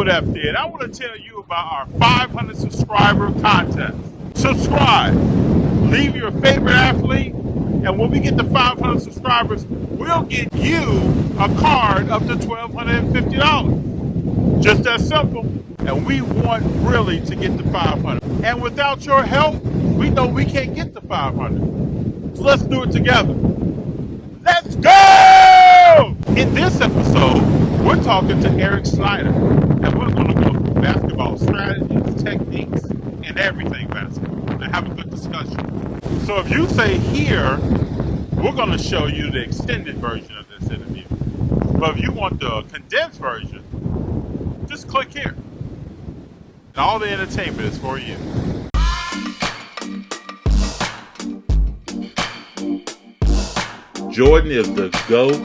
what F did. I want to tell you about our 500 subscriber contest. Subscribe, leave your favorite athlete, and when we get to 500 subscribers, we'll get you a card up to $1,250. Just that simple. And we want really to get to 500. And without your help, we know we can't get to 500. So let's do it together. Let's go! In this episode, we're talking to Eric Snyder, and we're going to go through basketball strategies, techniques, and everything basketball, and have a good discussion. So if you say here, we're going to show you the extended version of this interview. But if you want the condensed version, just click here. And all the entertainment is for you. Jordan is the GOAT,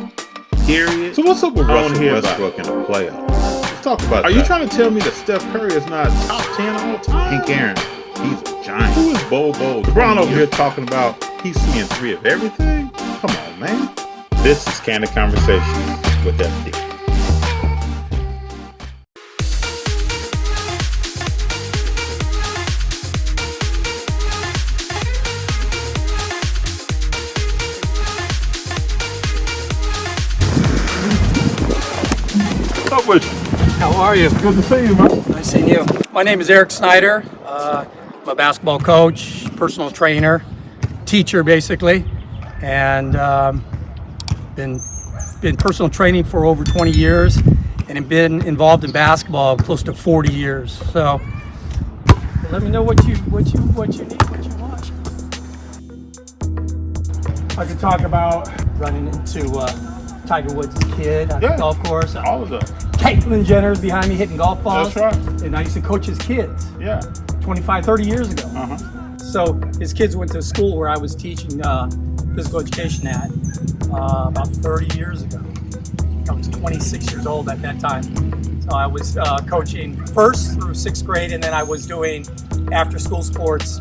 period. So what's up with Russell Westbrook in the playoffs? Let's talk about that. Are you trying to tell me that Steph Curry is not top 10 all time? Hank Aaron, he's a giant. Who is Bobo? LeBron over here talking about he's seeing 3 of everything? Come on, man. This is Candid Conversations with FD. How are you? Good to see you, man. Nice seeing you. My name is Eric Snyder. I'm a basketball coach, personal trainer, teacher basically, and been personal training for over 20 years, and have been involved in basketball close to 40 years. So let me know what you need, what you want. I could talk about running into Tiger Woods' kid on the golf course. All of them. Caitlyn Jenner's behind me hitting golf balls. That's right. And I used to coach his kids. Yeah. 25, 30 years ago. Uh-huh. So his kids went to school where I was teaching physical education at about 30 years ago. I was 26 years old at that time. So I was coaching 1st through 6th grade, and then I was doing after school sports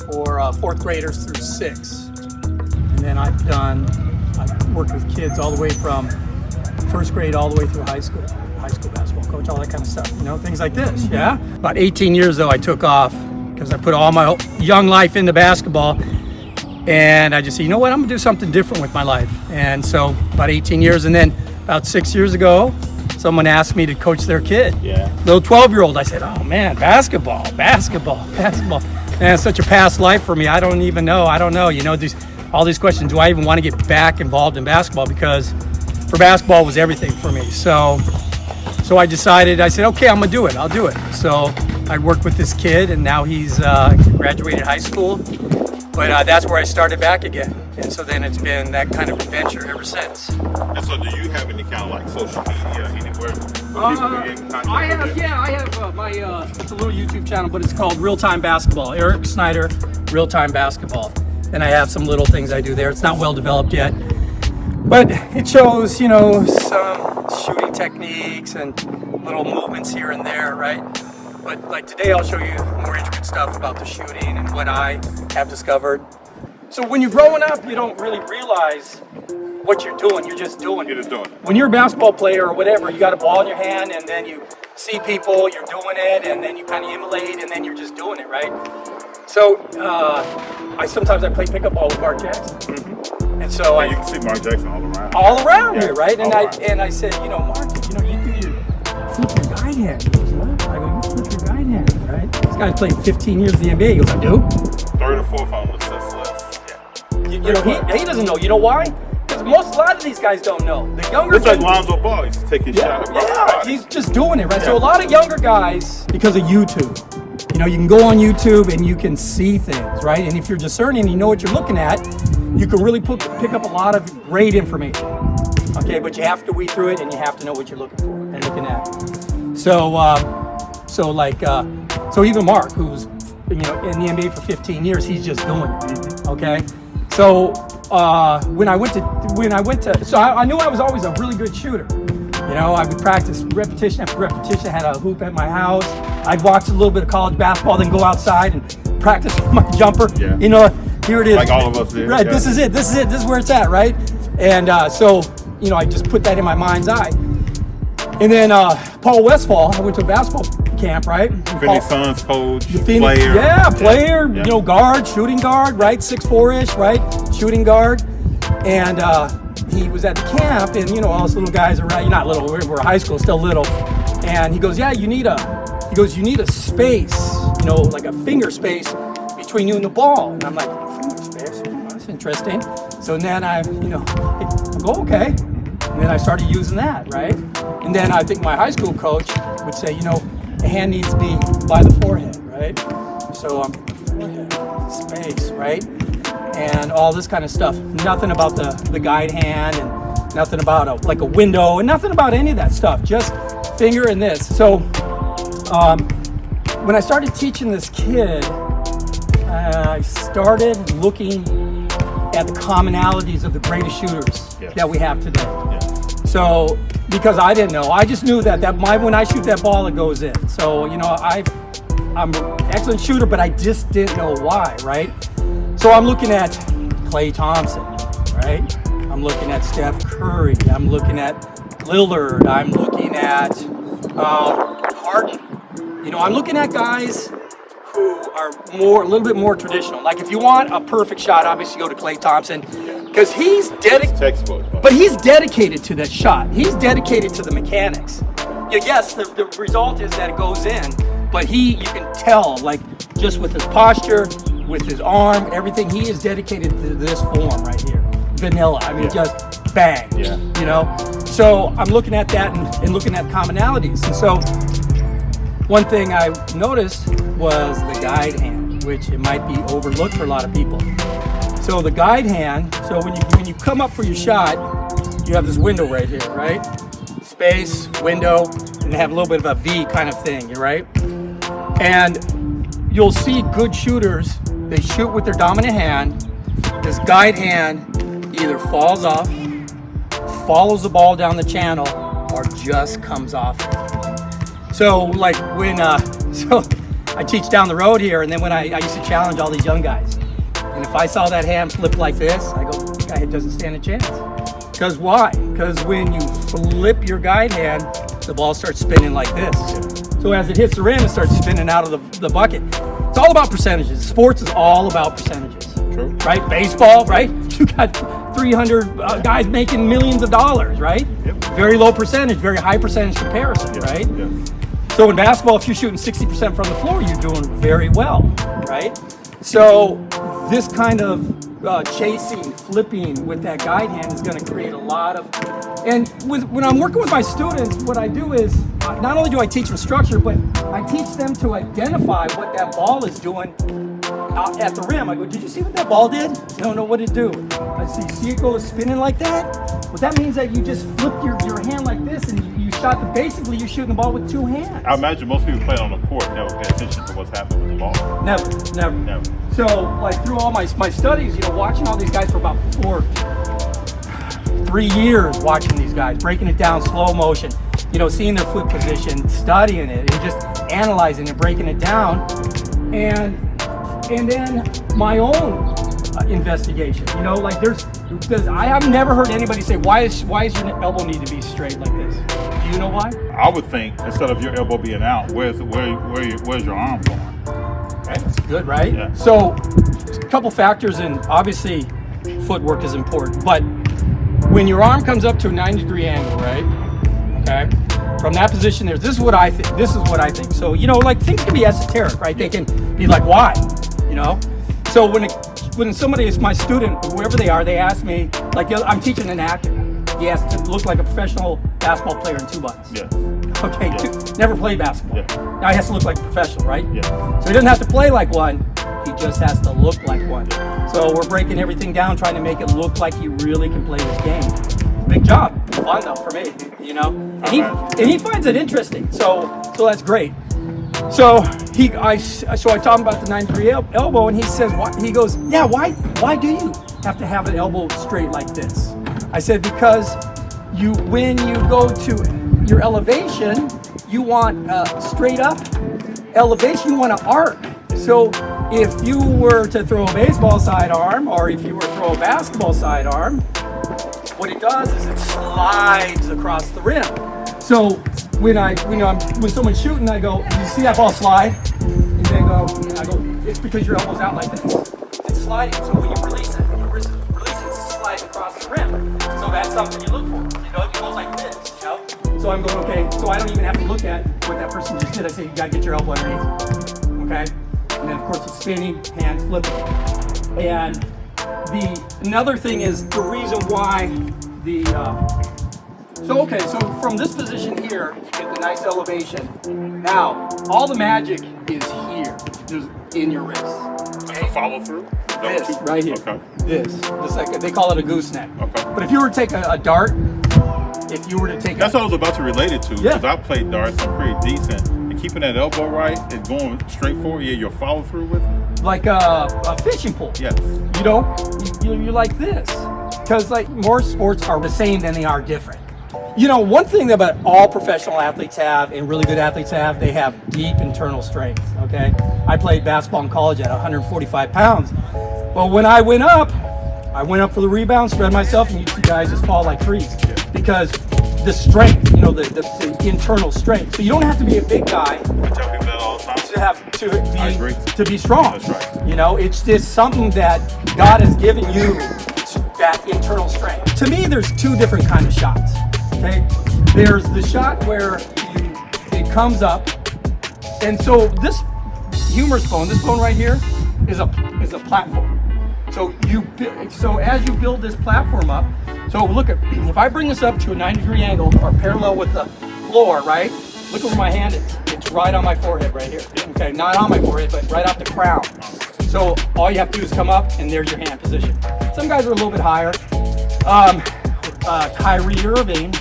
for 4th graders through 6th. And then I've worked with kids all the way from 1st grade all the way through high school basketball coach, all that kind of stuff, things like this, yeah? About 18 years though, I took off because I put all my young life into basketball, and I just said, you know what, I'm gonna do something different with my life. And so about 18 years, and then about 6 years ago, someone asked me to coach their kid. Yeah. Little 12-year-old. I said, oh man, basketball. And it's such a past life for me. I don't know, all these questions. Do I even want to get back involved in basketball? Because for basketball was everything for me. So I decided, I said, okay, I'm gonna do it. I'll do it. So I worked with this kid, and now he's graduated high school. But that's where I started back again. And so then it's been that kind of adventure ever since. And so do you have any kind of like social media anywhere? I have my, it's a little YouTube channel, but it's called RealTime Basketball. Eric Snyder, RealTime Basketball. And I have some little things I do there. It's not well developed yet. But it shows, some shooting techniques and little movements here and there, right? But like today, I'll show you more intricate stuff about the shooting and what I have discovered. So when you're growing up, you don't really realize what you're doing. You're just doing it. When you're a basketball player or whatever, you got a ball in your hand, and then you see people, you're doing it, and then you kind of emulate, and then you're just doing it, right? So sometimes I play pickup ball with Mark Jackson. Mm-hmm. And so you can see Mark Jackson all around here, right? And I said, Mark, you do your flip your guide hand. He goes, what? I go, you flip your guide hand, right? This guy's played 15 years in the NBA. He goes, I do. 3rd or 4th on the list. Yeah. He doesn't know. You know why? Because a lot of these guys don't know. The younger guys, like Lonzo Ball, he used to take his shot. Yeah, he's just doing it, right? Yeah. So a lot of younger guys, because of YouTube, you can go on YouTube and you can see things, right? And if you're discerning, you know what you're looking at, you can really pick up a lot of great information. Okay, but you have to weed through it, and you have to know what you're looking for and looking at. So even Mark, who's in the NBA for 15 years, he's just doing it. Okay, so when I went to, so I knew I was always a really good shooter. I would practice repetition after repetition. I had a hoop at my house. I'd watch a little bit of college basketball, then go outside and practice my jumper. Yeah. Here it is. Like all of us did. Right, yeah. This is it. This is where it's at, right? And so, I just put that in my mind's eye. And then Paul Westfall, I went to a basketball camp, right? Phoenix Suns coach, player. Yeah, player, you know, guard, shooting guard, right? 6'4"-ish, right? Shooting guard. And he was at the camp, and, you know, all us little guys around, you're not little, we're high school, still little. And he goes, yeah, you need a space, you know, like a finger space between you and the ball. And I'm like, finger space? Oh, that's interesting. So then I go, okay. And then I started using that, right? And then I think my high school coach would say, you know, the hand needs to be by the forehead, right? So I'm forehead, space, right? And all this kind of stuff. Nothing about the guide hand, and nothing about a window, and nothing about any of that stuff. Just finger and this. So when I started teaching this kid, I started looking at the commonalities of the greatest shooters that we have today. So, because I didn't know, I just knew that when I shoot that ball, it goes in. So, you know, I'm an excellent shooter, but I just didn't know why, right? So I'm looking at Klay Thompson, right? I'm looking at Steph Curry. I'm looking at Lillard. I'm looking at Harden. You know, I'm looking at guys who are a little bit more traditional. Like, if you want a perfect shot, obviously go to Klay Thompson, because he's dedicated. But he's dedicated to that shot. He's dedicated to the mechanics. Yes, the result is that it goes in, but you can tell, like, just with his posture, with his arm, everything, he is dedicated to this form right here. Vanilla. I mean, just bang. You know. So I'm looking at that and looking at commonalities. And so one thing I noticed was the guide hand, which it might be overlooked for a lot of people. So the guide hand, so when you come up for your shot, you have this window right here, right? Space, window, and they have a little bit of a V kind of thing, right? And you'll see good shooters, they shoot with their dominant hand. This guide hand either falls off, follows the ball down the channel, or just comes off. So like when, so I teach down the road here, and then when I used to challenge all these young guys. And if I saw that hand flip like this, I go, this guy doesn't stand a chance. Because why? Because when you flip your guide hand, the ball starts spinning like this. So as it hits the rim, it starts spinning out of the bucket. It's all about percentages. Sports is all about percentages. True. Right? Baseball, right? You got 300 guys making millions of dollars, right? Yep. Very low percentage, very high percentage comparison, right? Yep. So in basketball, if you're shooting 60% from the floor, you're doing very well, right? So this kind of chasing, flipping with that guide hand is going to create a lot of, and when I'm working with my students, what I do is, not only do I teach them structure, but I teach them to identify what that ball is doing at the rim. I go, did you see what that ball did? No, what did it do? I see it go spinning like that? Well, that means that you just flipped your hand like this, and you shot basically you're shooting the ball with two hands. I imagine most people playing on the court never pay attention to what's happening with the ball. Never. So, like, through all my studies, you know, watching all these guys for about 3 years, watching these guys, breaking it down, slow motion, you know, seeing their foot position, studying it, and just analyzing and breaking it down, and then my own investigation. You know, like because I have never heard anybody say, why does your elbow need to be straight like this? Do you know why? I would think instead of your elbow being out, where's your arm going? Okay, that's good, right? Yeah. So, a couple factors, and obviously, footwork is important. But when your arm comes up to a 90-degree angle, right? Okay. From that position there, this is what I think. So, you know, like, things can be esoteric, right? They can be like, why? You know. So when somebody is my student, whoever they are, they ask me, like, I'm teaching an actor. He has to look like a professional basketball player in 2 months. Yeah. Okay, Yeah. Never played basketball. Yeah. Now he has to look like a professional, right? Yeah. So he doesn't have to play like one, he just has to look like one. So we're breaking everything down, trying to make it look like he really can play this game. Big job, fun though for me, you know? And he finds it interesting, so that's great. So I taught him about the 90-degree elbow, and he says, he goes, yeah, why do you have to have an elbow straight like this? I said, because when you go to your elevation, you want straight up elevation, you want to arc. So if you were to throw a baseball sidearm, or if you were to throw a basketball sidearm, what it does is it slides across the rim. So when someone's shooting, I go, you see that ball slide? And they go, it's because your elbow's out like this. It's sliding, so when you release it, it's sliding across the rim. So that's something you look for. It goes like this, So I'm going, okay, so I don't even have to look at what that person just did. I say, you gotta get your elbow underneath, okay? And then of course it's spinning, hands flipping. And another thing is the reason why so from this position here, you get the nice elevation. Now, all the magic is here, just in your wrist. That's a follow through? This, right here. Okay. This like, they call it a gooseneck. Okay. But if you were to take a dart, that's what I was about to relate it to, because Yeah. I played darts, I'm pretty decent. And keeping that elbow right and going straight forward, you'll follow through with it? like a fishing pole. Yes. You're like this. Because like more sports are the same than they are different. One thing that all professional athletes have and really good athletes have, they have deep internal strength, okay? I played basketball in college at 145 pounds. Well, when I went up for the rebound, spread myself, and you two guys just fall like trees. Because the strength, the internal strength. So you don't have to be a big guy I tell people that all the time. to be strong. That's right. It's just something that God has given you, that internal strength. To me, there's two different kind of shots. Okay, there's the shot where it comes up, and so this humerus bone, this bone right here, is a platform. So as you build this platform up, so look at, if I bring this up to a 90-degree angle or parallel with the floor, right? Look where my hand is. It's right on my forehead right here. Okay, not on my forehead, but right off the crown. So all you have to do is come up, and there's your hand position. Some guys are a little bit higher. Kyrie Irving,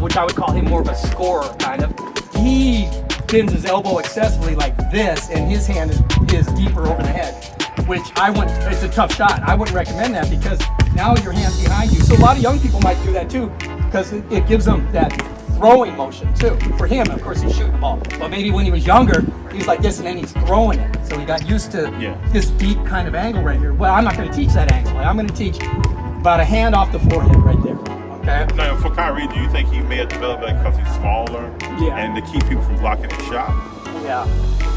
which I would call him more of a scorer kind of, he bends his elbow excessively like this, and his hand is deeper over the head, which it's a tough shot. I wouldn't recommend that because now your hand's behind you. So a lot of young people might do that too because it gives them that throwing motion too. For him, of course, he's shooting the ball. But maybe when he was younger, he's like this and then he's throwing it. So he got used to this deep kind of angle right here. Well, I'm not going to teach that angle. I'm going to teach about a hand off the forehead right there. Okay. Now, for Kyrie, do you think he may have developed that because he's smaller and to keep people from blocking his shot? Yeah.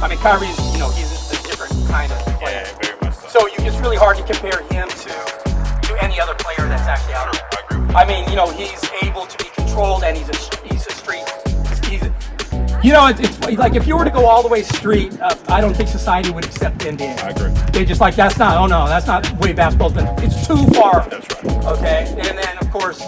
I mean, Kyrie's, he's a different kind of player. Yeah, very much so. So it's really hard to compare him to any other player that's actually out there. I agree with I mean, he's able to be controlled, and he's a street. It's like if you were to go all the way street, I don't think society would accept the NBA. I agree. They just like, that's not the way basketball's been. It's too far. That's right. Okay, and then of course,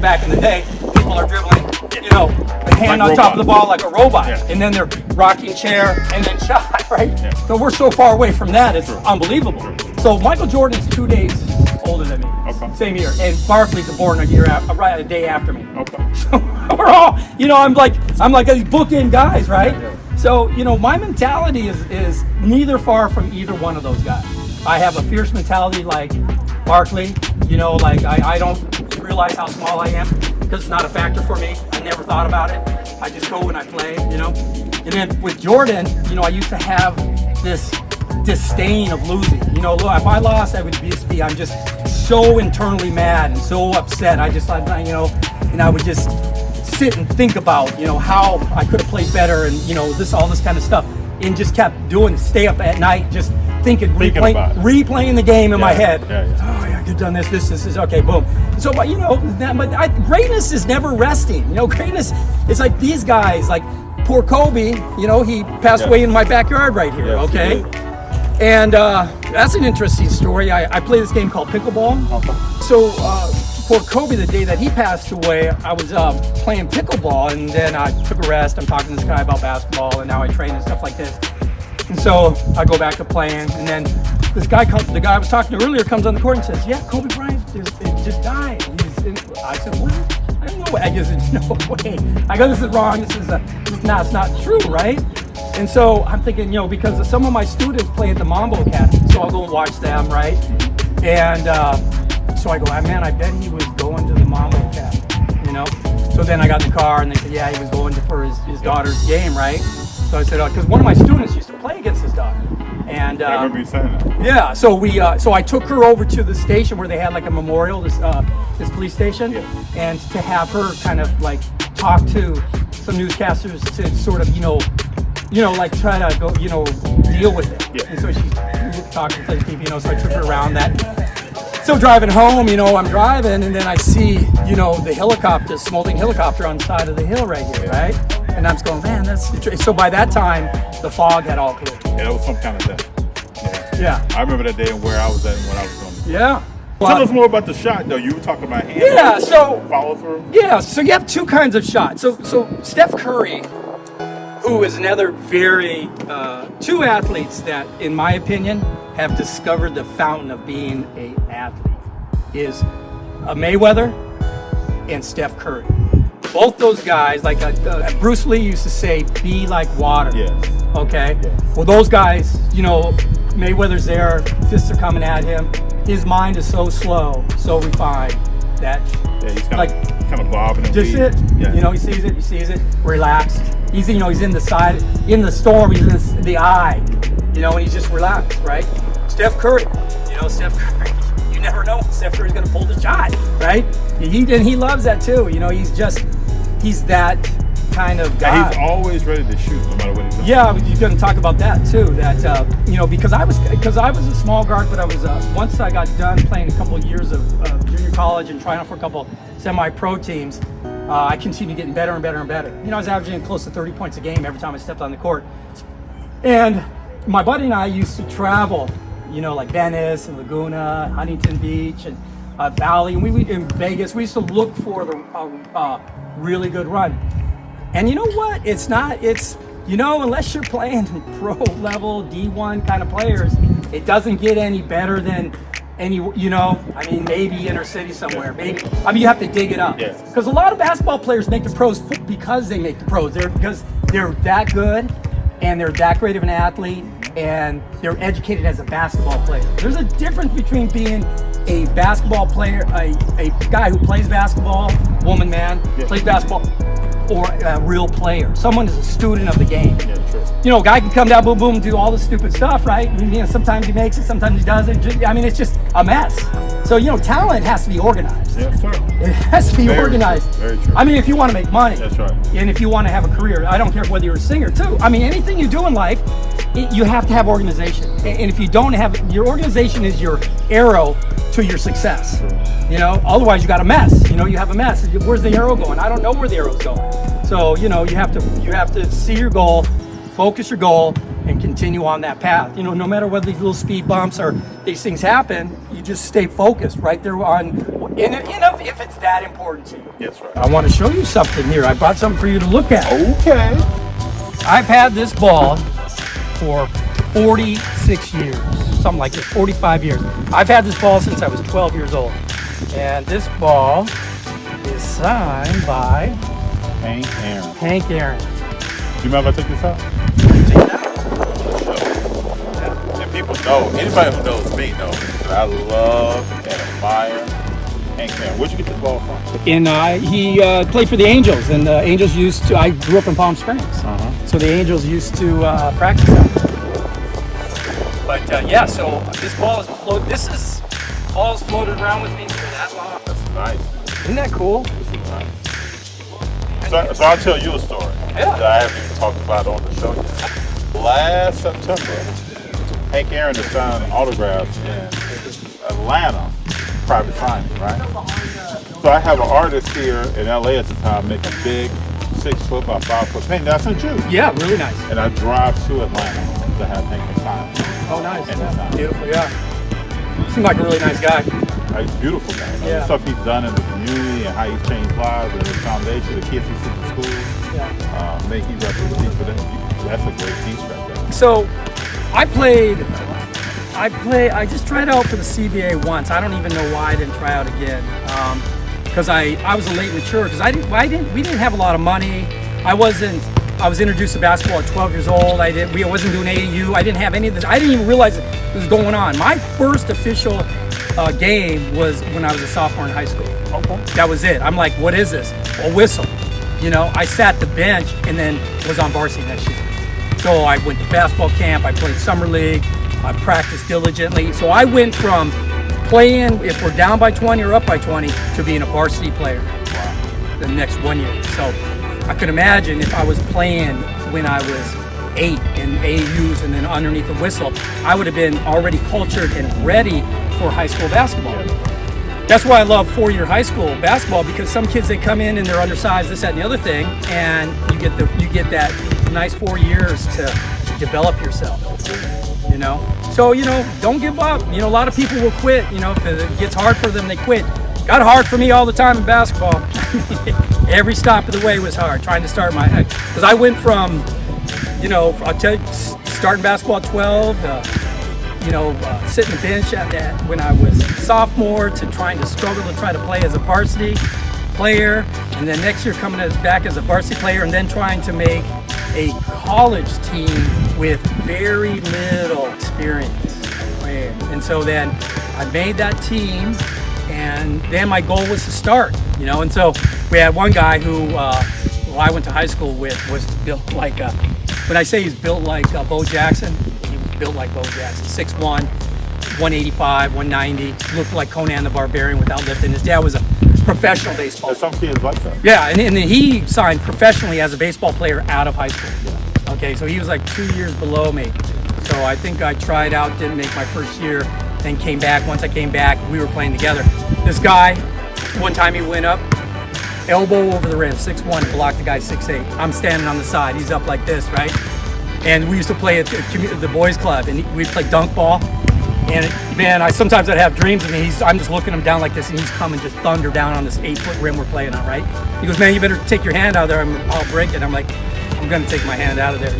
back in the day, people are dribbling, the hand like on top of the ball like a robot, and then they're rocking chair and then shot, right? Yeah. So we're so far away from that, it's unbelievable. So Michael Jordan's 2 days older than me. Okay. Same year, and Barkley's born a day after me. Okay. So we're all, I'm like these bookend guys, right? Yeah. So my mentality is neither far from either one of those guys. I have a fierce mentality like Barkley. I don't realize how small I am because it's not a factor for me. I never thought about it. I just go when I play, And then with Jordan, I used to have this disdain of losing. Look, if I lost, I would I'm just so internally mad and so upset. And I would just sit and think about, how I could have played better and, all this kind of stuff. And just kept stay up at night, just replaying the game in my head. Oh yeah, I could have done this is okay, boom. So, but greatness is never resting. Greatness is like these guys, like poor Kobe. He passed away in my backyard right here. Okay, and that's an interesting story. I play this game called pickleball. Okay. So poor Kobe, the day that he passed away, I was playing pickleball, and then I took a rest. I'm talking to this guy about basketball, and now I train and stuff like this. And so I go back to playing, and then this guy the guy I was talking to earlier comes on the court and says, "Yeah, Kobe Bryant just died." I said, "What? I have no way." I guess no way. I go, "This is wrong. It's not true, right?" And so I'm thinking, because some of my students play at the Mambo Academy, so I'll go and watch them, right? And so I go, "Man, I bet he was going to the Mambo Academy," So then I got in the car, and they said, "Yeah, he was going for his daughter's game, right?" So I said, because one of my students used to play against his daughter, and I remember you saying that. Yeah. So I took her over to the station where they had like a memorial, this police station, and to have her kind of like talk to some newscasters to sort of, like try to go, deal with it. Yeah. And so she talked to people, so I took her around that. So driving home, I'm driving, and then I see, the helicopter, smoldering helicopter on the side of the hill right here, right? And I'm just going, man, that's the so by that time, the fog had all cleared. Yeah, that was some kind of day. Yeah. I remember that day and where I was at and what I was doing. Yeah. Tell us more about the shot, though. You were talking about hand. Yeah, so follow through. Yeah, so you have two kinds of shots. So Steph Curry, who is another very two athletes that, in my opinion, have discovered the fountain of being an athlete, is a Mayweather and Steph Curry. Both those guys, like Bruce Lee used to say, be like water. Yes. Okay? Yes. Well, those guys, Mayweather's there, fists are coming at him. His mind is so slow, so refined that he's kind of bobbing and just it. Yeah. He sees it, relaxed. He's in the side, in the storm, he's in the eye, and he's just relaxed, right? Steph Curry, you never know when Steph Curry's gonna pull the shot, right? He loves that too. He's that kind of guy. And he's always ready to shoot, no matter what he's doing. Yeah, you're going to talk about that too. That because I was a small guard, but I was once I got done playing a couple of years of junior college and trying out for a couple semi-pro teams, I continued getting better and better and better. I was averaging close to 30 points a game every time I stepped on the court. And my buddy and I used to travel, like Venice and Laguna, Huntington Beach, and Valley, and we in Vegas. We used to look for the really good run. And you know what? Unless you're playing pro level D1 kind of players, it doesn't get any better than maybe inner city somewhere. Maybe. You have to dig it up. Because a lot of basketball players make the pros because they make the pros. Because they're that good and they're that great of an athlete and they're educated as a basketball player. There's a difference between being a basketball player, a guy who plays basketball, woman, man, plays basketball, or a real player. Someone is a student of the game. Yeah, true. A guy can come down, boom, boom, do all the stupid stuff, right? Sometimes he makes it, sometimes he doesn't. It's just a mess. So, talent has to be organized. Yes, sir. It has to be organized. True. Very true. If you want to make money. That's right. And if you want to have a career, I don't care whether you're a singer too. Anything you do in life, you have to have organization. And if you don't have, your organization is your arrow to your success. Otherwise you got a mess. You have a mess. Where's the arrow going? I don't know where the arrow's going. So, you have to see your goal, focus your goal, and continue on that path. No matter whether these little speed bumps or these things happen, you just stay focused right there on, if it's that important to you. Yes, right. I want to show you something here. I brought something for you to look at. Okay. I've had this ball for 46 years, something like this, 45 years. I've had this ball since I was 12 years old. And this ball is signed by Hank Aaron. Hank Aaron. Do you mind if I take this out? Take it out. And people know, anybody who knows me knows that I love and admire Hank Aaron. Where'd you get this ball from? And he played for the Angels, and the Angels I grew up in Palm Springs. So the Angels used to practice out. But so this ball ball's floated around with me for that long. That's nice. Isn't that cool? This is nice. So I'll tell you a story that I haven't even talked about on the show yet. Last September, Hank Aaron has signed autographs in Atlanta, private signing, right? So I have an artist here in LA at the time making big 6 foot by 5 foot painting. I sent you. Yeah, really nice. And I drive to Atlanta to have Hank sign. Oh, nice. Yeah. Beautiful, yeah. Seemed like a really nice guy. He's a beautiful guy. The stuff he's done in the community and how he's changed lives and his foundation, the kids he's sent to school. Making representations for them. That's a great piece right there. So I just tried out for the CBA once. I don't even know why I didn't try out again. Because I was a late mature, because we didn't have a lot of money. I was introduced to basketball at 12 years old. I wasn't doing AAU. I didn't have any of this. I didn't even realize it was going on. My first official game was when I was a sophomore in high school. Okay. That was it. I'm like, what is this? A whistle. I sat the bench and then was on varsity next year. So I went to basketball camp. I played summer league. I practiced diligently. So I went from playing if we're down by 20 or up by 20 to being a varsity player. Wow. the next 1 year. So I could imagine if I was playing when I was 8 in AAUs and then underneath the whistle, I would have been already cultured and ready for high school basketball. That's why I love 4-year high school basketball, because some kids, they come in and they're undersized, this, that, and the other thing, and you get that nice 4 years to develop yourself. You know, so don't give up. A lot of people will quit. If it gets hard for them, they quit. Got hard for me all the time in basketball. Every stop of the way was hard trying to start because I went from starting basketball at 12. Sitting the bench at that when I was sophomore to trying to struggle to try to play as a varsity player, and then next year coming back as a varsity player, and then trying to make a college team with very little experience playing. And so then I made that team, and then my goal was to start, and so we had one guy who I went to high school with was built like when I say he's built like Bo Jackson, he was built like Bo Jackson, 6'1", 185, 190, looked like Conan the Barbarian without lifting. His dad was a professional baseball player. There's some kids like that. Yeah, and he signed professionally as a baseball player out of high school. Okay, so he was like 2 years below me. So I think I tried out, didn't make my first year, then came back. Once I came back, we were playing together. This guy, one time he went up, elbow over the rim, 6'1", and blocked the guy 6'8". I'm standing on the side, he's up like this, right? And we used to play at the boys club, and we'd play dunk ball. And sometimes I'd have dreams of me. I'm just looking him down like this, and he's coming just thunder down on this 8-foot rim we're playing on, right? He goes, man, you better take your hand out of there, I'll break it. I'm like, I'm gonna take my hand out of there,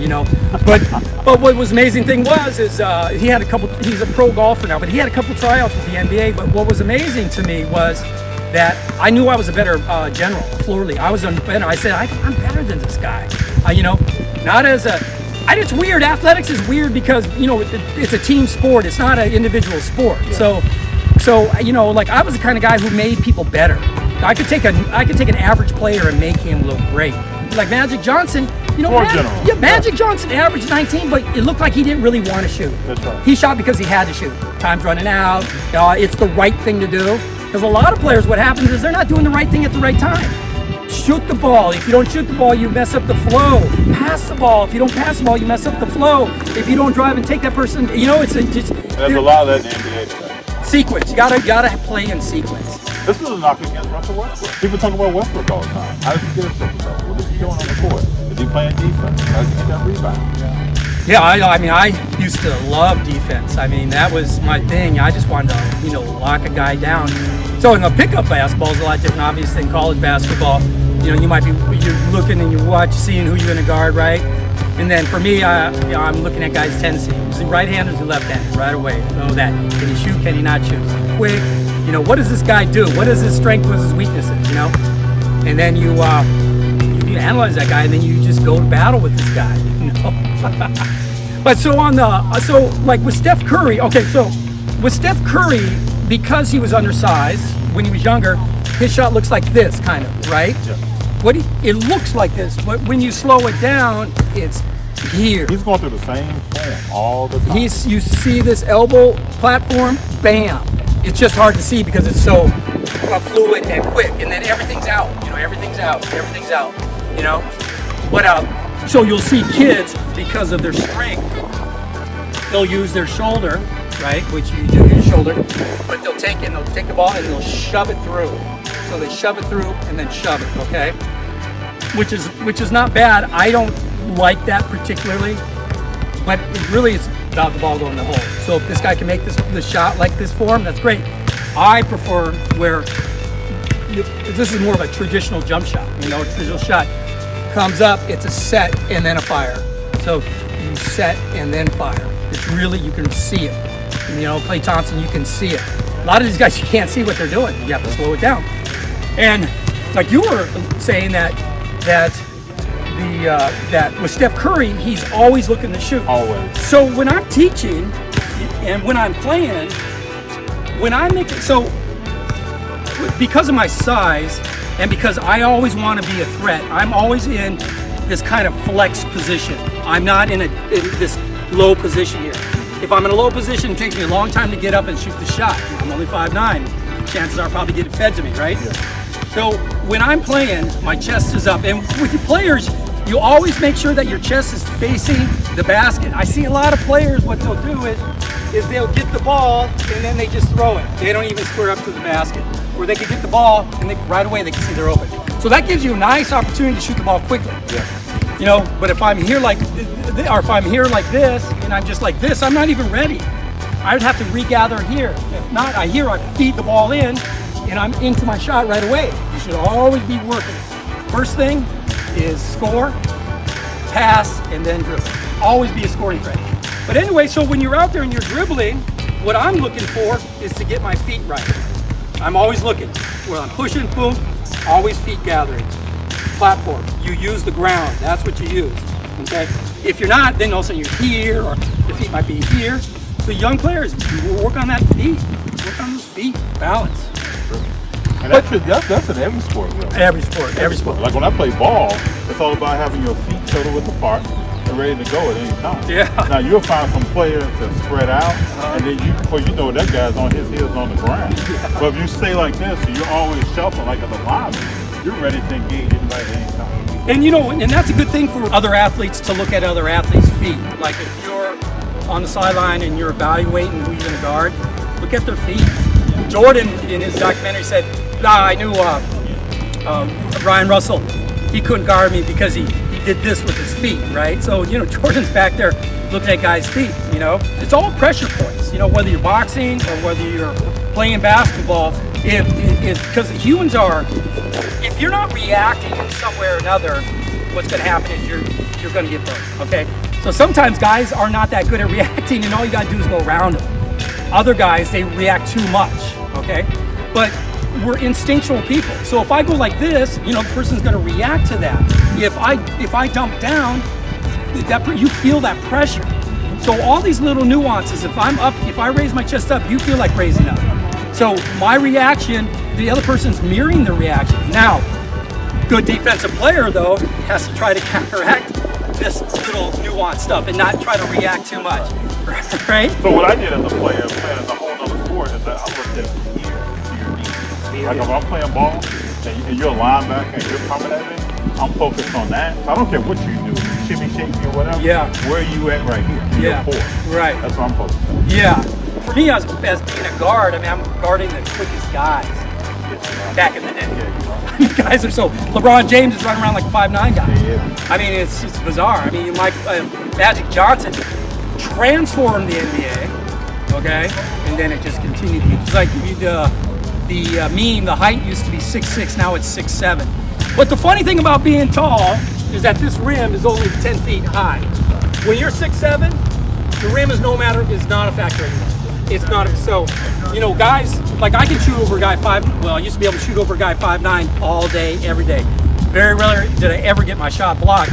But what was amazing thing is he had he's a pro golfer now, but he had a couple tryouts with the NBA. But what was amazing to me was that I knew I was a better general, floor league. I was better. I said, I'm better than this guy. Not as a. It's weird. Athletics is weird because it's a team sport. It's not an individual sport. Yeah. So I was the kind of guy who made people better. I could take an average player and make him look great. Like Magic Johnson, Magic Johnson averaged 19, but it looked like he didn't really want to shoot. That's right. He shot because he had to shoot. Time's running out. It's the right thing to do. Because a lot of players, what happens is they're not doing the right thing at the right time. Shoot the ball. If you don't shoot the ball, you mess up the flow. Pass the ball. If you don't pass the ball, you mess up the flow. If you don't drive and take that person, there's a lot of that in the NBA today. Sequence. You gotta play in sequence. This was a knock against Russell Westbrook. People talk about Westbrook all the time. How does he get himself? What is he doing on the court? Is he playing defense? How does he get that rebound? Yeah, I used to love defense. That was my thing. I just wanted to, lock a guy down. So in the pickup basketball is a lot different, obviously, than college basketball. You might be, you're looking and you seeing who you're going to guard, right? And then for me, I'm looking at guys' tendency. Is he right-handed or is he left-handed? Right away. Know that. Can he shoot? Can he not shoot? Quick. What does this guy do? What is his strength? What is his weaknesses? And then you analyze that guy, and then you just go to battle with this guy. But like with Steph Curry. Okay, so with Steph Curry, because he was undersized when he was younger, his shot looks like this, kind of, right? Yeah. It looks like this, but when you slow it down, it's here. He's going through the same form all the time. You see this elbow platform, bam. It's just hard to see because it's so fluid and quick, and then everything's out. Everything's out. But so you'll see kids, because of their strength, they'll use their shoulder, right? Which you do your shoulder, but they'll take the ball and they'll shove it through. So they shove it through and then shove it, okay? Which is not bad. I don't like that particularly, but it really is about the ball going in the hole. So if this guy can make the shot like this form, that's great. I prefer where this is more of a traditional jump shot. A traditional shot comes up, it's a set and then a fire. So you set and then fire. It's really, you can see it. Klay Thompson, you can see it. A lot of these guys, you can't see what they're doing. You have to slow it down. And like you were saying that with Steph Curry, he's always looking to shoot. Always. So when I'm teaching and when I'm playing, because of my size and because I always want to be a threat, I'm always in this kind of flex position. I'm not in this low position here. If I'm in a low position, it takes me a long time to get up and shoot the shot. I'm only 5'9". Chances are I'll probably get it fed to me, right? Yeah. So when I'm playing, my chest is up. And with your players, you always make sure that your chest is facing the basket. I see a lot of players, what they'll do is they'll get the ball and then they just throw it. They don't even square up to the basket. Where they can get the ball and right away they can see they're open. So that gives you a nice opportunity to shoot the ball quickly. Yeah. You know, but if I'm here like this and I'm just like this, I'm not even ready. I'd have to regather here. If not, I feed the ball in and I'm into my shot right away. You should always be working. First thing is score, pass, and then dribble. Always be a scoring threat. But anyway, so when you're out there and you're dribbling, what I'm looking for is to get my feet right. I'm always looking. When I'm pushing, boom, always feet gathering. Platform, you use the ground. That's what you use, okay? If you're not, then all of a sudden you're here, or your feet might be here. So young players, work on that feet. Work on those feet, balance. And that's in every sport, really. Every sport. Like when I play ball, it's all about having your feet shoulder width apart and ready to go at any time. Yeah. Now you'll find some players that spread out, and then before you know it, that guy's on his heels on the ground. Yeah. But if you stay like this, and you're always shuffling like at the lineman, you're ready to engage anybody at any time. And you know, and that's a good thing for other athletes to look at other athletes' feet. Like if you're on the sideline and you're evaluating who you're going to guard, look at their feet. Jordan, in his documentary, said, I knew Ryan Russell, he couldn't guard me because he did this with his feet, right? So, you know, Jordan's back there looking at guys' feet, you know? It's all pressure points, you know, whether you're boxing or whether you're playing basketball, because humans are, if you're not reacting in some way or another, what's going to happen is you're going to get burned, okay? So sometimes guys are not that good at reacting, and all you got to do is go around them. Other guys, they react too much, okay? But we're instinctual people. So if I go like this, you know, the person's going to react to that. If I dump down, you feel that pressure. So all these little nuances, if I'm up, if I raise my chest up, you feel like raising up. So my reaction, the other person's mirroring the reaction. Now, good defensive player though has to try to counteract this little nuanced stuff and not try to react too much, right? So what I did as a player, playing as a whole other sport, is that I looked at from here to your knees. Like if I'm playing ball and you're a linebacker and you're coming at me, I'm focused on that. So I don't care what you do, shimmy, shake me, or whatever. Yeah. Where are you at right here? Yeah. Your core. Right. That's what I'm focused on. Yeah. For me, as being a guard, I mean, I'm guarding the quickest guys back in the day. Yeah, You guys are so. LeBron James is running around like a 5'9" guy. Yeah. I mean, it's bizarre. I mean, Magic Johnson transformed the NBA, okay, and then it just continued. It's like the meme. The height used to be 6'6", now it's 6'7". But the funny thing about being tall is that this rim is only 10 feet high. When you're 6'7", the rim is not a factor anymore. It's not. So, you know, guys, like I can shoot over a guy I used to be able to shoot over a guy 5'9" all day, every day. Very rarely did I ever get my shot blocked.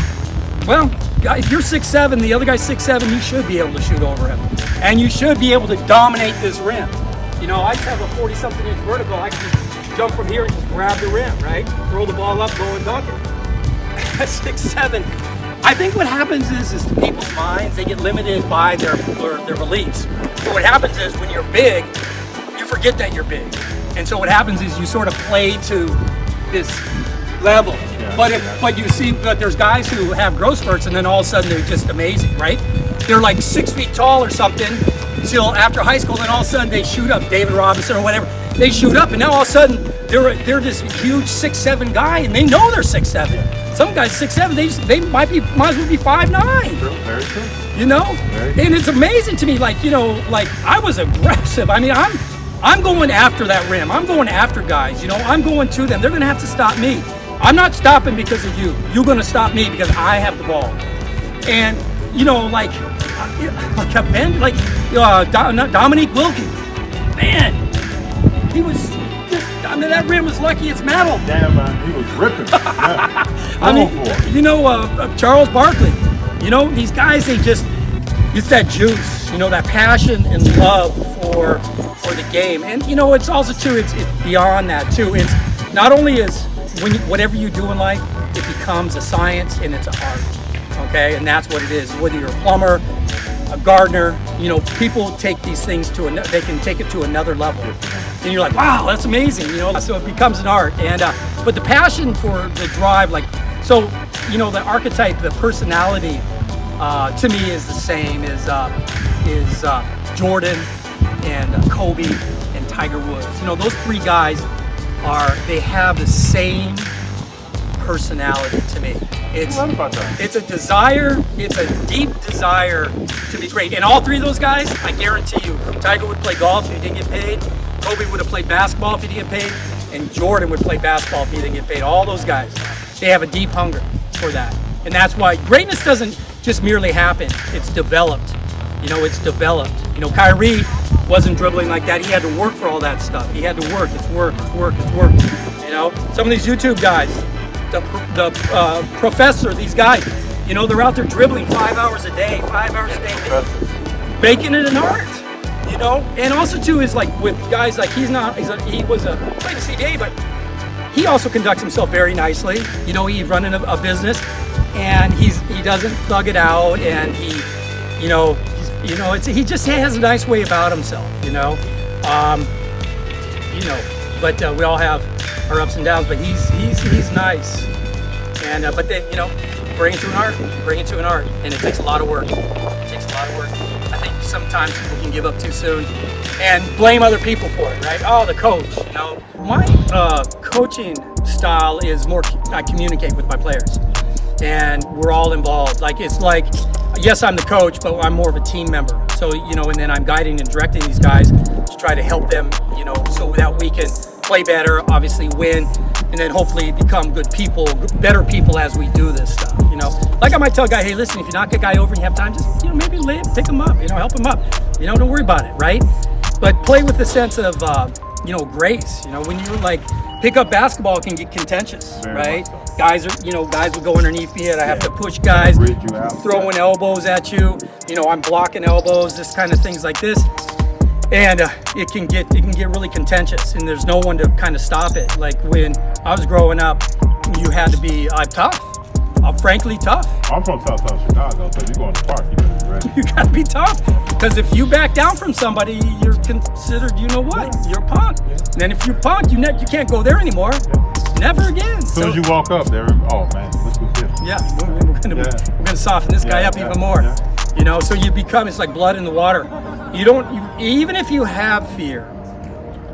Well, if you're 6'7", the other guy's 6'7", you should be able to shoot over him. And you should be able to dominate this rim. You know, I just have a 40-something inch vertical. I can just jump from here and just grab the rim, right? Throw the ball up, go and dunk it. At 6'7", I think what happens is people's minds, they get limited by their beliefs. So what happens is when you're big, you forget that you're big. And so what happens is you sort of play to this level. Yeah, but you see that there's guys who have growth spurts and then all of a sudden they're just amazing, right? They're like 6 feet tall or something until after high school, then all of a sudden they shoot up, David Robinson or whatever. They shoot up and now all of a sudden they're this huge 6'7" guy and they know they're 6'7". Some guys 6'7", they might as well be 5'9". True, very true. You know? And it's amazing to me, like, you know, like I was aggressive. I mean, I'm going after that rim. I'm going after guys, you know, I'm going to them. They're gonna have to stop me. I'm not stopping because of you. You're gonna stop me because I have the ball. And, you know, like Dominique Wilkins, man, he was just, I mean, that rim was lucky it's metal. Damn, man, he was ripping. Yeah. I mean, you know, Charles Barkley, you know, these guys, it's that juice, you know, that passion and love for the game. And, you know, it's also, too, it's beyond that, too. It's not only is whatever you do in life, it becomes a science and it's an art, okay? And that's what it is. Whether you're a plumber, Gardner, you know, people take these things to they can take it to another level, and you're like, wow, that's amazing, you know. So it becomes an art, and but the passion for the drive, like, so, you know, the archetype, the personality, to me is the same as Jordan and Kobe and Tiger Woods. You know, those three guys they have the same personality to me. It's a desire, it's a deep desire to be great. And all three of those guys, I guarantee you, Tiger would play golf if he didn't get paid, Kobe would have played basketball if he didn't get paid, and Jordan would play basketball if he didn't get paid. All those guys, they have a deep hunger for that. And that's why greatness doesn't just merely happen, it's developed. You know, it's developed. You know, Kyrie wasn't dribbling like that. He had to work for all that stuff. He had to work. It's work, it's work, it's work. You know, some of these YouTube guys, the professor, these guys, you know, they're out there dribbling 5 hours a day, making it an art, you know. And also too is like with guys like he was played the CBA, but he also conducts himself very nicely. You know, he's running a business, and he doesn't thug it out, and he just has a nice way about himself, you know. But we all have our ups and downs, but he's nice, and but then, you know, bring it to an art, and it takes a lot of work. I think sometimes people can give up too soon and blame other people for it, right? Oh, the coach, you know. My coaching style is more, I communicate with my players, and we're all involved. Like, it's like, yes, I'm the coach, but I'm more of a team member. So, you know, and then I'm guiding and directing these guys to try to help them, you know, so that we can play better, obviously win, and then hopefully become good people, better people as we do this stuff, you know. Like, I might tell a guy, hey, listen, if you knock a guy over and you have time, just, you know, maybe pick him up, you know, help him up. You know, don't worry about it, right? But play with the sense of, you know, grace. You know, when you're like, pick up basketball can get contentious, right? Guys will go underneath me, and I have to push guys, throwing elbows at you. You know, I'm blocking elbows, this kind of things like this, and it can get really contentious, and there's no one to kind of stop it. Like when I was growing up, you had to be tough. I'm frankly tough. I'm from South Chicago, so you go in the park, you better be ready. You gotta be tough, because if you back down from somebody, you're considered, you know what, you're a punk. Yeah. And then if you're punk, you can't go there anymore. Yeah. Never again. As soon as you walk up there, oh man, look who's here. Yeah, we're gonna soften this guy up even more. Yeah. You know, so you become, it's like blood in the water. Even if you have fear,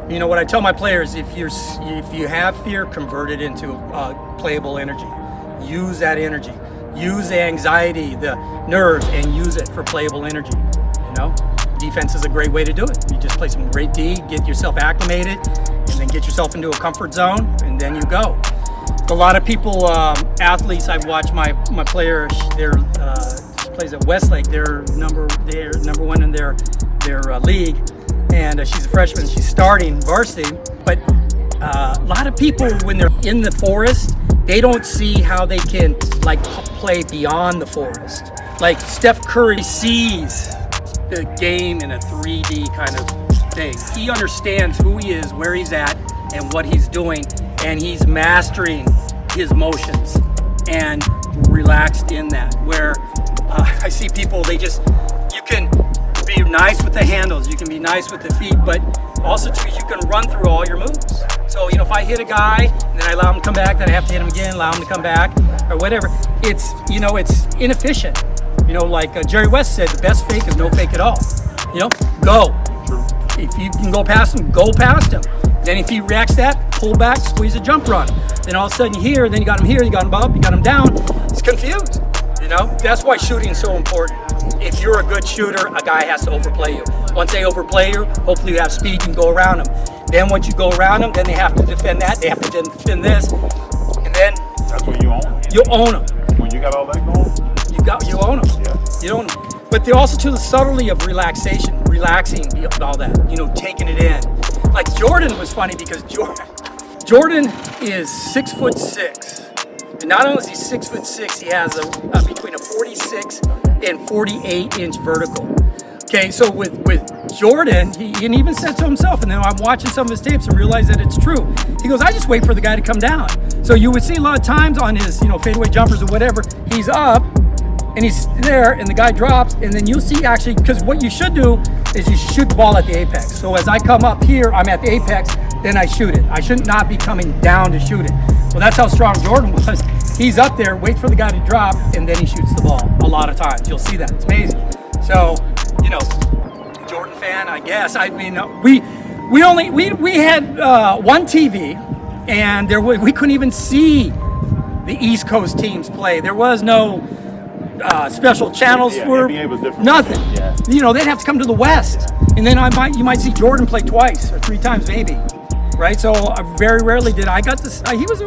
you know what I tell my players, if you have fear, convert it into playable energy. Use that energy. Use the anxiety, the nerves, and use it for playable energy. You know, defense is a great way to do it. You just play some great D, get yourself acclimated, and then get yourself into a comfort zone, and then you go. A lot of people, athletes, I've watched my player. She plays at Westlake. They're number one in their league, and she's a freshman. She's starting varsity, but a lot of people, when they're in the forest, they don't see how they can like play beyond the forest. Like Steph Curry sees the game in a 3D kind of thing. He understands who he is, where he's at, and what he's doing, and he's mastering his motions and relaxed in that. Where I see people, you can be nice with the handles, you can be nice with the feet, but also too, you can run through all your moves. So, you know, if I hit a guy, and then I allow him to come back, then I have to hit him again, allow him to come back, or whatever. It's inefficient. You know, like Jerry West said, the best fake is no fake at all. You know, go. True. If you can go past him, go past him. Then if he reacts that, pull back, squeeze a jump run. Then all of a sudden here, then you got him here, you got him up, you got him down. He's confused. You know, that's why shooting is so important. If you're a good shooter, a guy has to overplay you. Once they overplay you, hopefully you have speed, you can go around them. Then once you go around them, then they have to defend that, they have to defend this, and then that's when you own them. You own them. When you got all that going, you own them. Yeah. You own them. But they're also to the subtlety of relaxation, relaxing, all that, you know, taking it in. Like Jordan was funny because Jordan is 6'6", and not only is he 6'6", he has between a 46 and 48 inch vertical. Okay, so with Jordan, he even said to himself, and then I'm watching some of his tapes and realize that it's true. He goes, I just wait for the guy to come down. So you would see a lot of times on his, fadeaway jumpers or whatever, he's up, and he's there, and the guy drops, and then you'll see actually, because what you should do is you shoot the ball at the apex. So as I come up here, I'm at the apex, then I shoot it. I should not be coming down to shoot it. Well, that's how strong Jordan was. He's up there, waits for the guy to drop, and then he shoots the ball a lot of times. You'll see that. It's amazing. So, you know, Jordan fan, I guess. I mean, we had one TV, and we couldn't even see the East Coast teams play. There was no special channels for NBA was different. nothing. Yeah. You know, they'd have to come to the West, and then you might see Jordan play twice or three times maybe, right? So very rarely did I got this. He was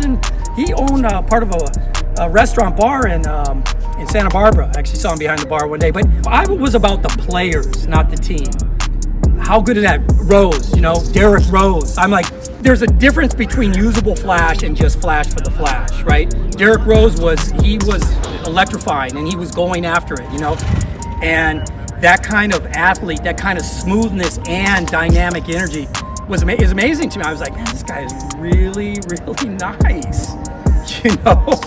in. He owned part of a restaurant bar in Santa Barbara. I actually saw him behind the bar one day. But I was about the players, not the team. How good is that? Rose, you know, Derrick Rose. I'm like, there's a difference between usable flash and just flash for the flash, right? Derrick Rose was electrifying, and he was going after it, you know? And that kind of athlete, that kind of smoothness and dynamic energy is amazing to me. I was like, man, this guy is really, really nice, you know?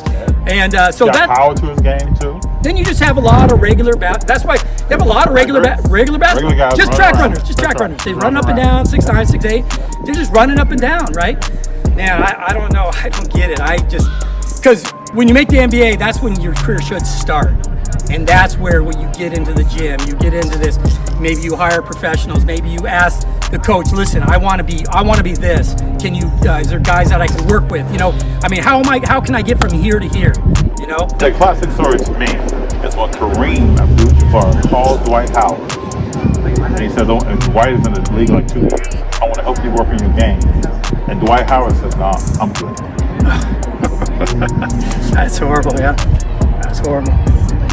And so got that power to his game too. Then you just have a lot of regular That's why you have a lot of regular basketball. guys Just run track around. runners. Just track That's runners. right. They Run run up and around. down, 6'9", 6'8". They're just running up and down, right? Man, I don't know. I don't get it. Because when you make the NBA, that's when your career should start. And that's where when you get into the gym, you get into this. Maybe you hire professionals. Maybe you ask the coach, listen, I want to be this. Can you? Is there guys that I can work with? You know, I mean, how can I get from here to here? You know. The classic story to me is what Kareem Abdul-Jabbar called Dwight Howard. And he said, and Dwight is in the league like 2 years. I want to help you work on your game. And Dwight Howard said, no, I'm good. That's horrible, yeah. That's horrible.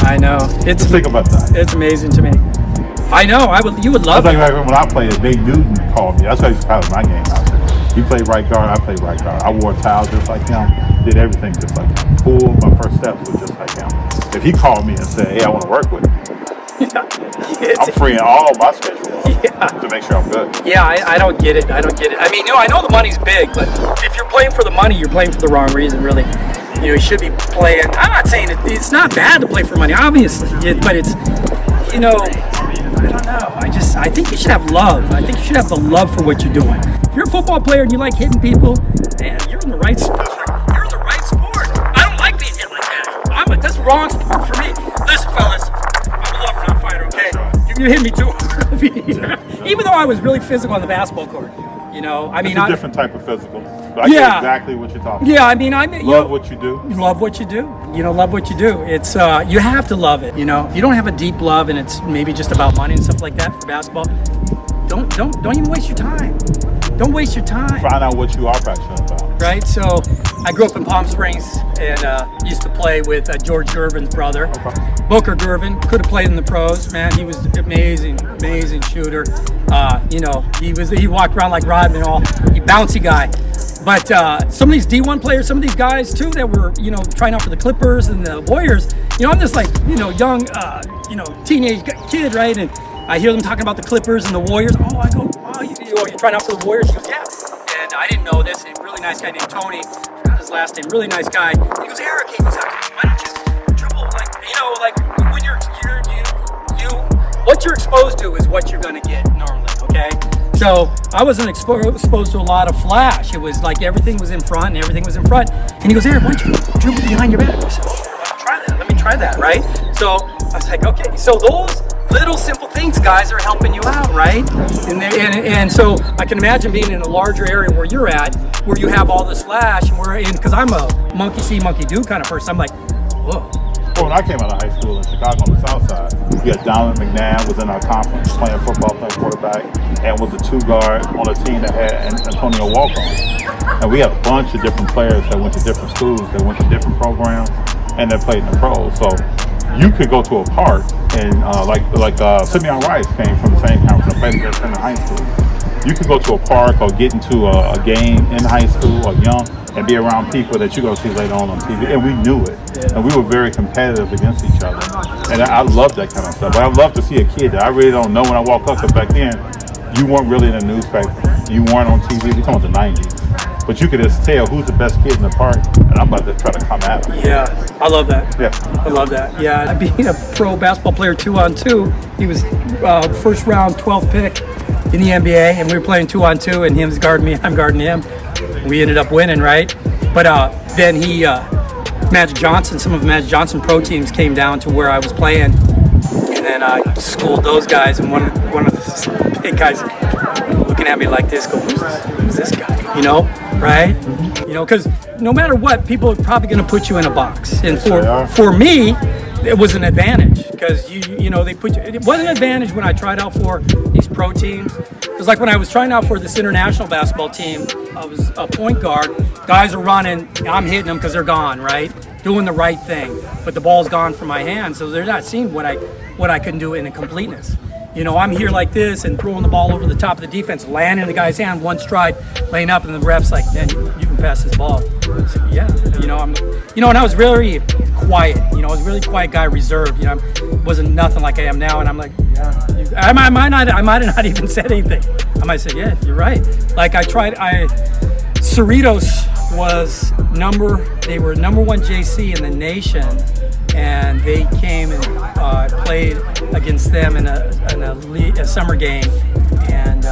I know. Just think about that. It's amazing to me. I know. You would love That's it. like when I played, Big Newton called me. That's how I used to practice my game out there. He played right guard, I played right guard. I wore a towel just like him, did everything just like him. Pool, my first steps were just like him. If he called me and said, hey, I want to work with you, I'm freeing all my schedule to make sure I'm good. Yeah, I don't get it. I mean, you know, I know the money's big, but if you're playing for the money, you're playing for the wrong reason, really. You know, you should be playing. I'm not saying it's not bad to play for money, obviously, but it's, you know, I don't know. I think you should have love. I think you should have the love for what you're doing. If you're a football player and you like hitting people, man, you're in the right sport. You're in the right sport. I don't like being hit like that. That's the wrong sport for me. Listen, fellas, I'm a lover, not fighter, okay? You hit me too. Even though I was really physical on the basketball court. You know, I mean, It's a different type of physical. But I get exactly what you're talking about. Yeah, I mean, Love what you do. Love what you do. You know, love what you do. It's you have to love it. You know, if you don't have a deep love and it's maybe just about money and stuff like that for basketball, don't even waste your time. Don't waste your time. Find out what you are passionate about. Right. So I grew up in Palm Springs and used to play with George Gervin's brother, Booker Gervin. Could have played in the pros. Man, he was amazing shooter. You know, he walked around like Rodman, he bouncy guy. But some of these D1 players, some of these guys too that were, you know, trying out for the Clippers and the Warriors, you know, I'm just like, you know, young, you know, teenage kid, right? And I hear them talking about the Clippers and the Warriors. Oh, I go, wow, you're trying out for the Warriors? He goes, yeah. And I didn't know this. A really nice guy named Tony. I forgot his last name. Really nice guy. He goes, Eric. He goes, why don't you dribble? Like, you know, like when you what you're exposed to is what you're gonna get normally. Okay. So I wasn't exposed to a lot of flash. It was like everything was in front and everything was in front. And he goes, Eric, why don't you dribble behind your back? I said, oh, let me try that, right? So I was like, okay. So those little simple things, guys, are helping you out, right? And so I can imagine being in a larger area where you're at, where you have all this flash, and because I'm a monkey see, monkey do kind of person. I'm like, whoa. Well, when I came out of high school in Chicago on the South Side, we had Donald McNabb was in our conference playing football, playing quarterback, and was the 2 guard on a team that had Antonio Walker. And we had a bunch of different players that went to different schools, that went to different programs, and that played in the pros. So you could go to a park and Simeon Rice came from the same conference, played against him in high school. You could go to a park or get into a game in high school or young and be around people that you're going to see later on TV. And we knew it. Yeah. And we were very competitive against each other. And I love that kind of stuff. But I love to see a kid that I really don't know when I walk up, because back then, you weren't really in the newspaper. You weren't on TV. We're talking about the 90s. but you could just tell who's the best kid in the park, and I'm about to try to come at him. Yeah, I love that. Yeah. I love that. Yeah, being a pro basketball player 2-on-2, he was first round 12th pick in the NBA, and we were playing 2-on-2, and him's guarding me, I'm guarding him. We ended up winning, right? But then he, Magic Johnson, some of Magic Johnson pro teams came down to where I was playing, and then I schooled those guys, and one of the big guys looking at me like this, going, who's this guy? You know, right? You know, because no matter what, people are probably going to put you in a box, and for me, it was an advantage because you know they put you. It wasn't an advantage when I tried out for these pro teams. It was like when I was trying out for this international basketball team. I was a point guard. Guys are running. I'm hitting them because they're gone, right? Doing the right thing, but the ball's gone from my hand, so they're not seeing what I can do in a completeness. You know, I'm here like this and throwing the ball over the top of the defense, landing in the guy's hand, one stride, laying up, and the ref's like, "Man, you can pass this ball." I said, yeah, and I was really quiet. You know, I was a really quiet guy, reserved. You know, wasn't nothing like I am now, and I'm like, yeah. I might have not even said anything. I might say, yeah, you're right. Like Cerritos was they were number one JC in the nation, and they came and played against them in a summer game, and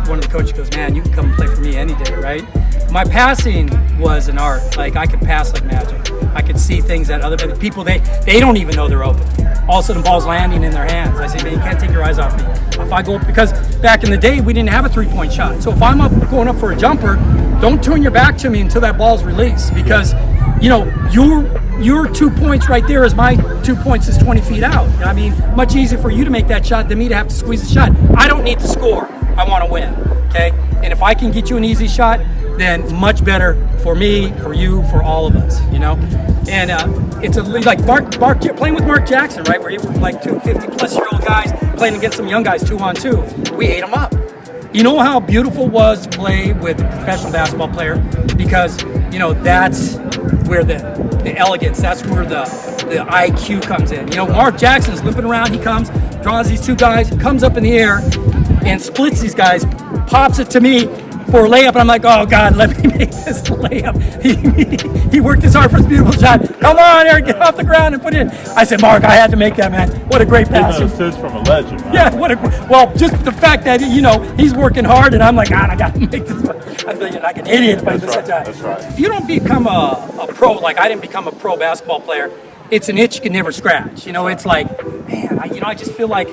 one of the coaches goes, "Man, you can come and play for me any day, right?" My passing was an art. Like, I could pass like magic. I could see things that other people, they don't even know they're open. All of a sudden, ball's landing in their hands. I say, "Man, you can't take your eyes off me." If I go up, because back in the day, we didn't have a three-point shot. So if I'm going up for a jumper, don't turn your back to me until that ball's released, because you know your 2 points right there is my 2 points is 20 feet out. I mean, much easier for you to make that shot than me to have to squeeze the shot. I don't need to score. I want to win. Okay, and if I can get you an easy shot, then much better for me, for you, for all of us. You know, and it's like Mark playing with Mark Jackson, right? Where he was like 250-plus-year-old guys playing against some young guys 2-on-2. We ate them up. You know how beautiful it was to play with a professional basketball player, because you know that's where the elegance, that's where the IQ comes in. You know, Mark Jackson's limping around. He comes, draws these two guys, comes up in the air, and splits these guys, pops it to me for a layup, and I'm like, oh God, let me make this layup. He worked his hard for this beautiful shot. Come on, Eric, get off the ground and put it in. I said, Mark, I had to make that, man. What a great pass. Assist from a legend, man. Yeah, well, just the fact that, you know, he's working hard, and I'm like, God, I got to make this. I'm thinking like an idiot if I do such a. That's right. If you don't become a pro, like I didn't become a pro basketball player, it's an itch you can never scratch. You know, it's like, man, I just feel like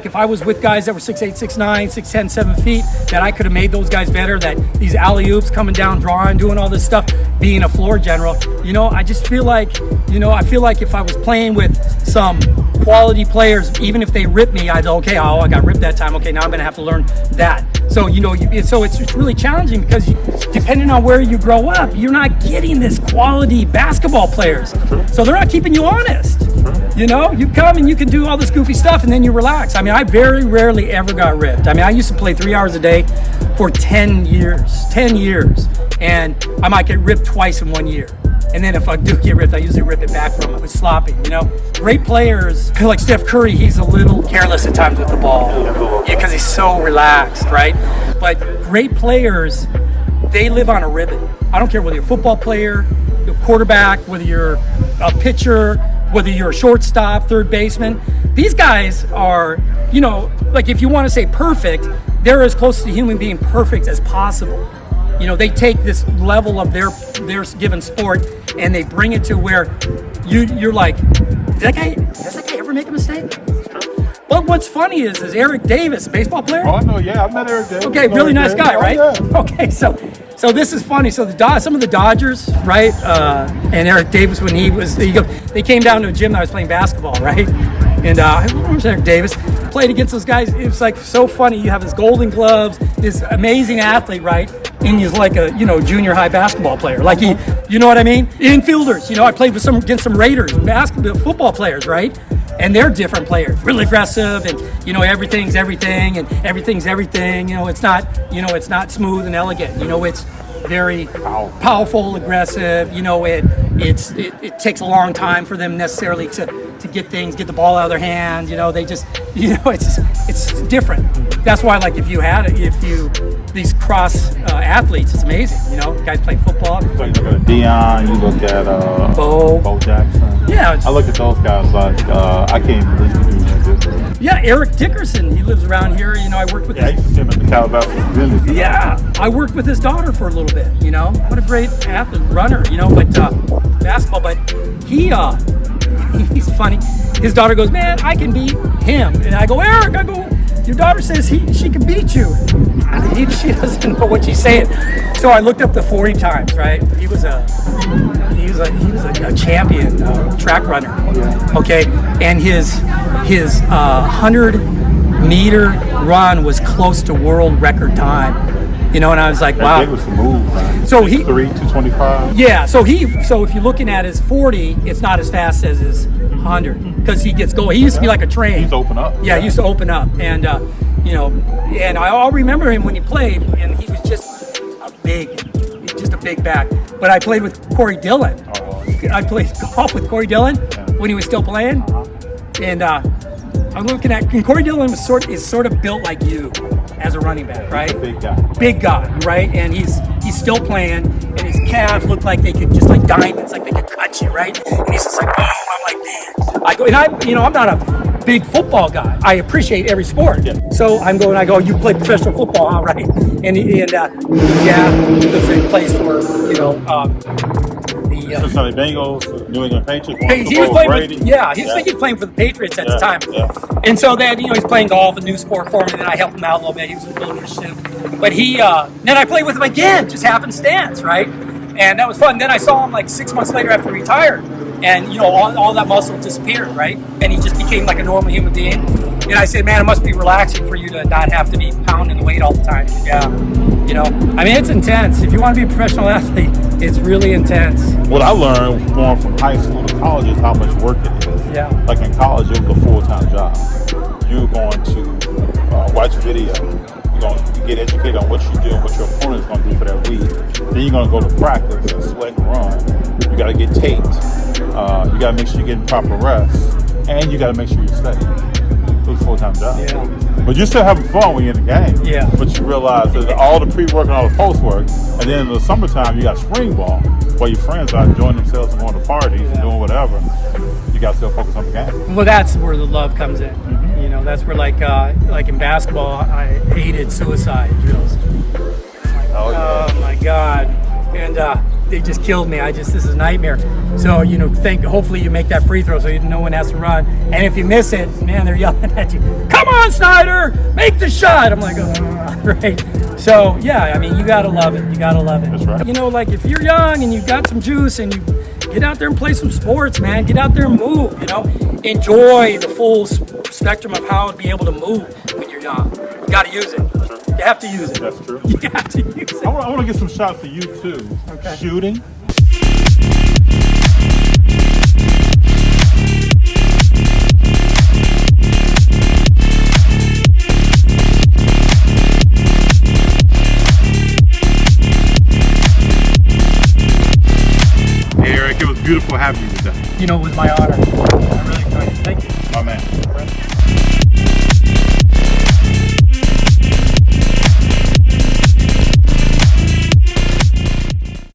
if I was with guys that were 6'8", 6'9", 6'10", 7 feet, that I could have made those guys better, that these alley-oops coming down, drawing, doing all this stuff, being a floor general, you know, I just feel like, you know, if I was playing with some quality players, even if they rip me, I got ripped that time, okay, now I'm going to have to learn that. So, you know, it's really challenging, because depending on where you grow up, you're not getting this quality basketball players. So they're not keeping you honest. You know, you come and you can do all this goofy stuff and then you relax. I mean, I very rarely ever got ripped. I mean, I used to play 3 hours a day for 10 years, and I might get ripped twice in 1 year. And then if I do get ripped, I usually rip it back from it. It was sloppy, you know. Great players, like Steph Curry, he's a little careless at times with the ball. Yeah, because he's so relaxed, right? But great players, they live on a ribbon. I don't care whether you're a football player, a quarterback, whether you're a pitcher, whether you're a shortstop, third baseman. These guys are, you know, like if you want to say perfect, they're as close to human being perfect as possible. You know, they take this level of their given sport and they bring it to where you're like, does that guy ever make a mistake? But what's funny is Eric Davis, baseball player? Oh, I know, yeah, I met Eric Davis. Okay, really nice guy, right? Yeah. Okay, so this is funny. So some of the Dodgers, right, and Eric Davis, when they came down to a gym that I was playing basketball, right? And I remember Eric Davis played against those guys. It was like so funny. You have his golden gloves, this amazing athlete, right? And he's like a, you know, junior high basketball player. Like you know what I mean? Infielders. You know, I played with against some Raiders, football players, right? And they're different players, really aggressive, and you know everything's everything, and everything's everything. You know, it's not smooth and elegant. You know, it's very powerful, aggressive. You know, it takes a long time for them necessarily to get the ball out of their hands. You know, they just, you know, it's different. That's why, like, if you these cross athletes. It's amazing. You know, guys play football. So you look at Dion, you look at Bo Jackson. Yeah. I look at those guys like I can't believe you do this. Yeah, Eric Dickerson. He lives around here. You know, I worked with. Yeah, I used to see him at the Calabasas. Yeah, I worked with his daughter for a little bit. You know, what a great athlete, runner. You know, but basketball. But he's funny. His daughter goes, man, I can beat him. And I go, Eric, your daughter says she can beat you. She doesn't know what she's saying. So I looked up the 40 times, right? He was a champion track runner. Okay, and his 100-meter run was close to world record time. You know, and I was like, wow. That was a move, man. So he 225. Yeah, so if you're looking at his 40, it's not as fast as his 100 because he gets going. He used to be like a train. He used to open up. Yeah, he used to open up, and you know, and I'll remember him when he played, and he was just a big back. But I played with Corey Dillon. I played golf with Corey Dillon when he was still playing, and I'm looking at. And Corey Dillon is sort of built like you as a running back, right? Big guy, right? And he's still playing, and his calves look like they could just like diamonds, like they could cut you, right? And he's just like, boom. I'm like, man. I go, and I'm not a big football guy. I appreciate every sport. Yeah. So I go, you play professional football, huh, right? And yeah, because he plays for, you know, the Cincinnati Bengals, New England Patriots. He was playing he was playing for the Patriots at the time. Yeah. And so then, you know, he's playing golf, a new sport for me, and then I helped him out a little bit. He was building his ship. But then I played with him again, just happenstance, right? And that was fun. Then I saw him like 6 months later after he retired. And, you know, all that muscle disappeared, right? And he just became like a normal human being. And I said, man, it must be relaxing for you to not have to be pounding the weight all the time. Yeah. You know, I mean, it's intense. If you want to be a professional athlete, it's really intense. What I learned going from high school to college is how much work it is. Yeah. Like in college, it was a full-time job. You're going to watch video. You're going to get educated on what you do and what your opponent is going to do for that week. Then you're going to go to practice and sweat and run. You got to get taped. You got to make sure you're getting proper rest. And you got to make sure you study. It was a full-time job. Yeah. But you're still having fun when you're in the game. Yeah. But you realize that all the pre-work and all the post-work, and then in the summertime, you got spring ball, while your friends are enjoying themselves and going to parties and doing whatever. You got to still focus on the game. Well, that's where the love comes in. Mm-hmm. You know, that's where like in basketball, I hated suicide drills. Oh my God. And they just killed me. This is a nightmare. So, you know, hopefully you make that free throw so no one has to run. And if you miss it, man, they're yelling at you, come on, Snyder, make the shot. I'm like, oh, right. So, yeah, I mean, you got to love it. You got to love it. That's right. You know, like if you're young and you've got some juice and you get out there and play some sports, man, get out there and move, you know, enjoy the full spectrum of how to be able to move when you're young. You got to use it. You have to use it. That's true. You have to use it. I want to get some shots for you too. Okay. Shooting. Hey Eric, it was beautiful having you today. You know, it was my honor. I really enjoyed it. Thank you. My man.